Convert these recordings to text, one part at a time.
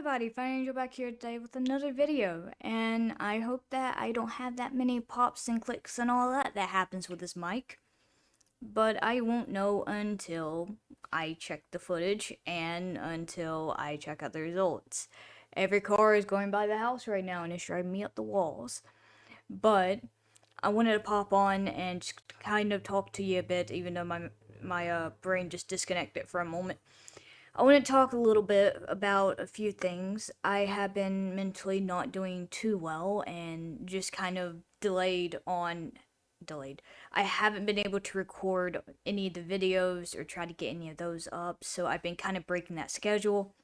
everybody, Fine Angel back here today with another video, and I hope that I don't have that many pops and clicks and all that happens with this mic, but I won't know until I check the footage and until I check out the results. Every car is going by the house right now and it's driving me up the walls, but I wanted to pop on and just kind of talk to you a bit, even though my brain just disconnected for a moment. I want to talk a little bit about a few things. I have been mentally not doing too well and just kind of delayed. I haven't been able to record any of the videos or try to get any of those up, so I've been kind of breaking that schedule.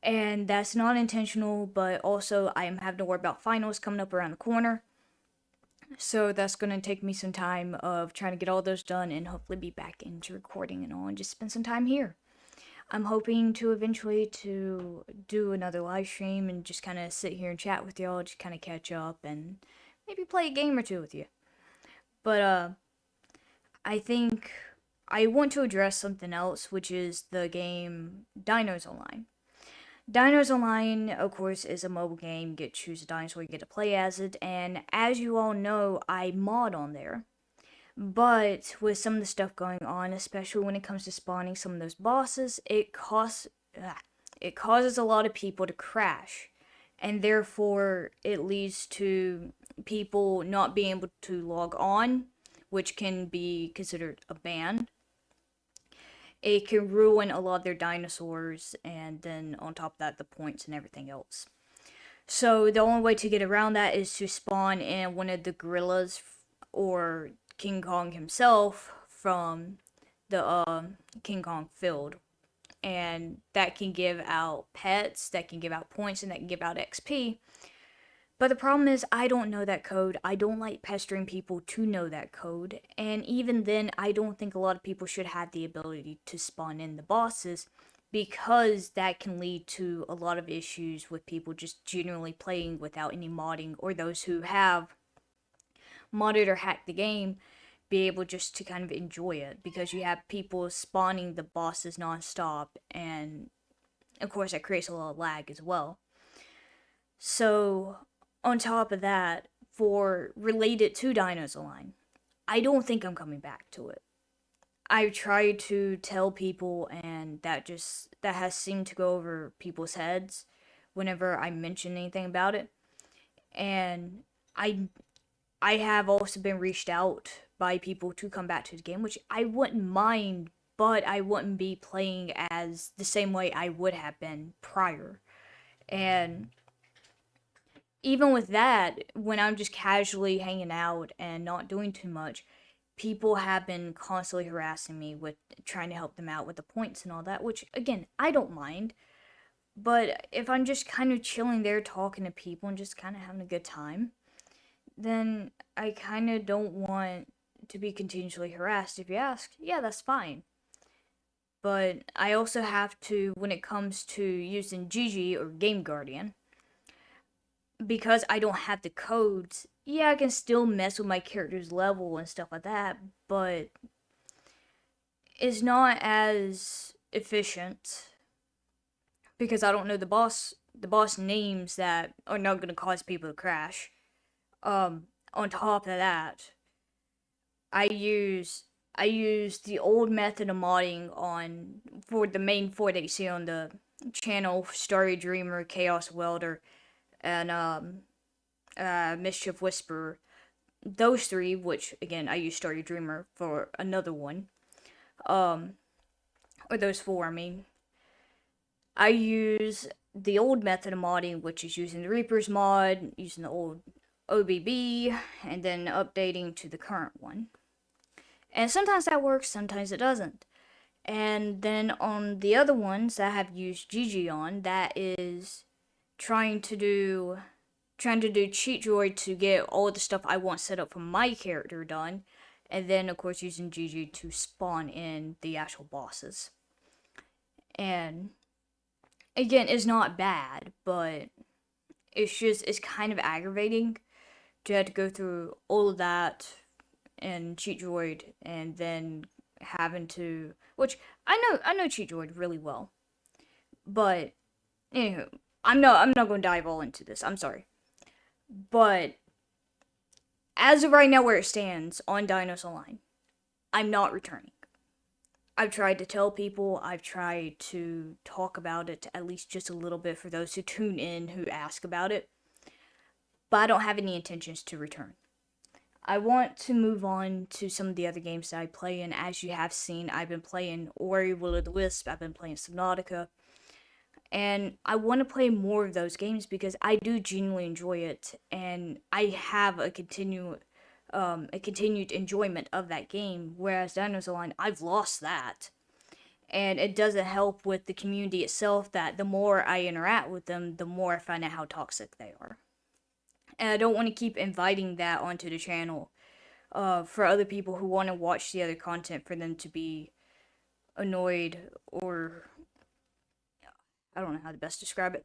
And that's not intentional, but also I am having to worry about finals coming up around the corner. So that's going to take me some time of trying to get all those done and hopefully be back into recording and all and just spend some time here. I'm hoping to eventually to do another live stream and just kind of sit here and chat with y'all, just kind of catch up and maybe play a game or two with you. But I think I want to address something else, which is the game Dinos Online. Dinos Online, of course, is a mobile game. You get to choose a dinosaur, you get to play as it, and as you all know, I mod on there. But with some of the stuff going on, especially when it comes to spawning some of those bosses, it causes a lot of people to crash, and therefore it leads to people not being able to log on, which can be considered a ban. It can ruin a lot of their dinosaurs, and then on top of that, the points and everything else. So the only way to get around that is to spawn in one of the gorillas or King Kong himself from the King Kong field. And that can give out pets, that can give out points, and that can give out XP. But the problem is, I don't know that code. I don't like pestering people to know that code. And even then, I don't think a lot of people should have the ability to spawn in the bosses because that can lead to a lot of issues with people just generally playing without any modding, or those who have modded or hacked the game be able just to kind of enjoy it, because you have people spawning the bosses nonstop, and of course that creates a lot of lag as well. So on top of that, for related to Dinos Online, I don't think I'm coming back to it. I've tried to tell people, and that has seemed to go over people's heads whenever I mention anything about it. And I have also been reached out by people to come back to the game, which I wouldn't mind, but I wouldn't be playing as the same way I would have been prior. And even with that, when I'm just casually hanging out and not doing too much, people have been constantly harassing me with trying to help them out with the points and all that, which again, I don't mind. But if I'm just kind of chilling there talking to people and just kind of having a good time, then I kind of don't want to be continually harassed. If you ask, yeah, that's fine. But I also have to, when it comes to using GG or Game Guardian, because I don't have the codes, yeah, I can still mess with my character's level and stuff like that, but it's not as efficient because I don't know the boss names that are not going to cause people to crash. On top of that, I use the old method of modding on for the main four that you see on the channel: Starry Dreamer, Chaos Welder, and Mischief Whisperer. Those three, which again I use Starry Dreamer for another one, or those four. I mean, I use the old method of modding, which is using the Reaper's mod, using the old OBB, and then updating to the current one. And sometimes that works, sometimes it doesn't. And then on the other ones that I have used GG on, that is trying to do Cheat Droid to get all the stuff I want set up for my character done, and then of course using GG to spawn in the actual bosses. And again, it's not bad, but it's kind of aggravating to have to go through all of that and Cheat Droid, and then having to, which I know Cheat Droid really well, but anywho, I'm not going to dive all into this. I'm sorry. But as of right now, where it stands on Dinos Online, I'm not returning. I've tried to tell people, I've tried to talk about it at least just a little bit for those who tune in who ask about it, but I don't have any intentions to return. I want to move on to some of the other games that I play, and as you have seen, I've been playing Ori, Will of the Wisp, I've been playing Subnautica, and I want to play more of those games because I do genuinely enjoy it, and I have a continued enjoyment of that game. Whereas Dinosaur Line, I've lost that, and it doesn't help with the community itself. That the more I interact with them, the more I find out how toxic they are, and I don't want to keep inviting that onto the channel. For other people who want to watch the other content, for them to be annoyed, or I don't know how to best describe it.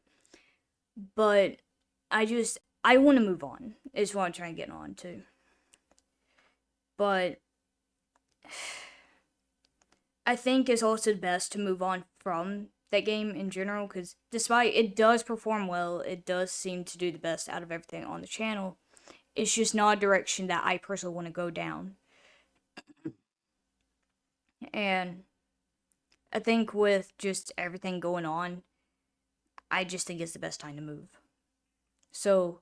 But I want to move on, is what I'm trying to get on to. But I think it's also best to move on from that game in general, because despite it does perform well, it does seem to do the best out of everything on the channel, it's just not a direction that I personally want to go down. And I think with just everything going on, I just think it's the best time to move. So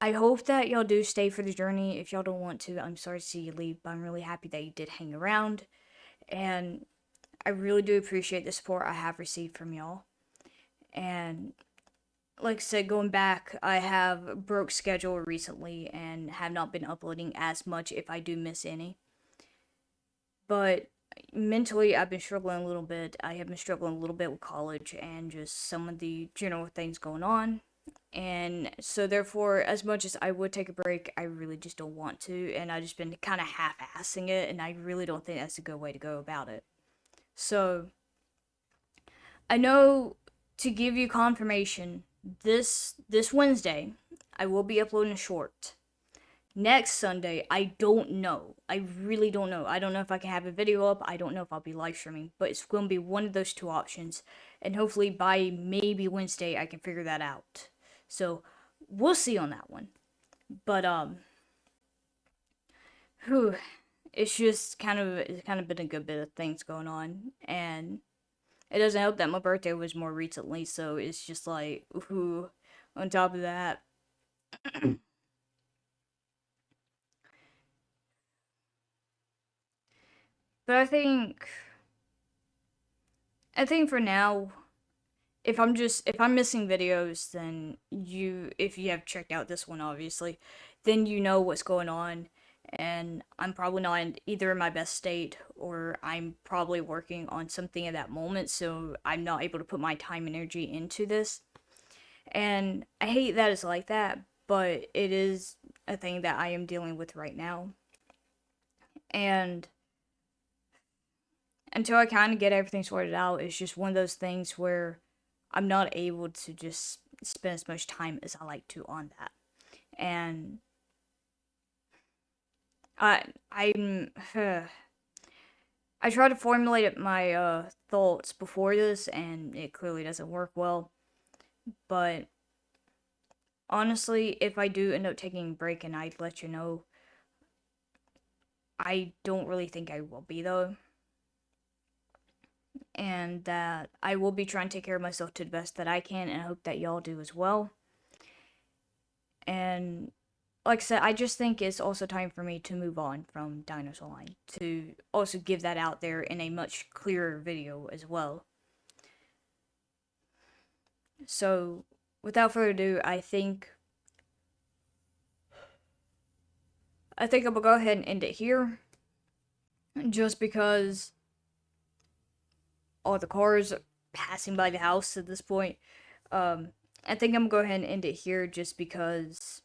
I hope that y'all do stay for the journey. If y'all don't want to, I'm sorry to see you leave, but I'm really happy that you did hang around. And I really do appreciate the support I have received from y'all. And like I said, going back, I have broke schedule recently and have not been uploading as much if I do miss any. But mentally, I've been struggling a little bit. I have been struggling a little bit with college and just some of the general things going on. And so therefore, as much as I would take a break, I really just don't want to, and I've just been kind of half-assing it, and I really don't think that's a good way to go about it. So I know, to give you confirmation, this Wednesday I will be uploading a short. Next Sunday, I don't know. I really don't know. I don't know if I can have a video up. I don't know if I'll be live streaming, but it's going to be one of those two options, and hopefully by maybe Wednesday I can figure that out. So we'll see on that one. But whew, it's kind of been a good bit of things going on, and it doesn't help that my birthday was more recently, so it's just like, ooh, on top of that. But I think for now, if I'm missing videos, then if you have checked out this one, obviously, then you know what's going on, and I'm probably not either in my best state, or I'm probably working on something at that moment, so I'm not able to put my time and energy into this. And I hate that it's like that, but it is a thing that I am dealing with right now. And until I kind of get everything sorted out, it's just one of those things where I'm not able to just spend as much time as I like to on that. And I'm I try to formulate my thoughts before this, and it clearly doesn't work well. But honestly, if I do end up taking a break, and I'd let you know, I don't really think I will be, though. And that I will be trying to take care of myself to the best that I can, and I hope that y'all do as well. And like I said, I just think it's also time for me to move on from Dinosaur Line, to also give that out there in a much clearer video as well. So, without further ado, I think I'm gonna go ahead and end it here, just because all the cars passing by the house at this point. I think I'm gonna go ahead and end it here, just because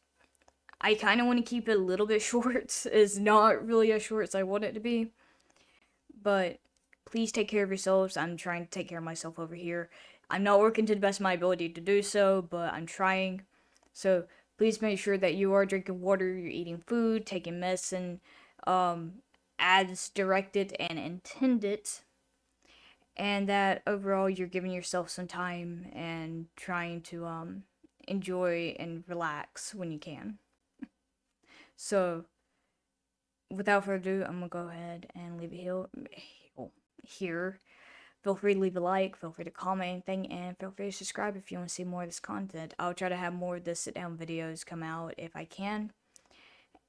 I kind of want to keep it a little bit short. It's not really as short as I want it to be. But please take care of yourselves. I'm trying to take care of myself over here. I'm not working to the best of my ability to do so, but I'm trying. So please make sure that you are drinking water, you're eating food, taking medicine, as directed and intended. and that overall you're giving yourself some time and trying to enjoy and relax when you can. So without further ado, I'm gonna go ahead and leave it here. Feel free to leave a like, feel free to comment anything, and feel free to subscribe if you want to see more of this content. I'll try to have more of the sit down videos come out if I can.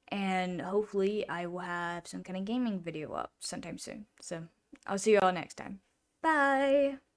And hopefully I will have some kind of gaming video up sometime soon. So I'll see you all next time. Bye!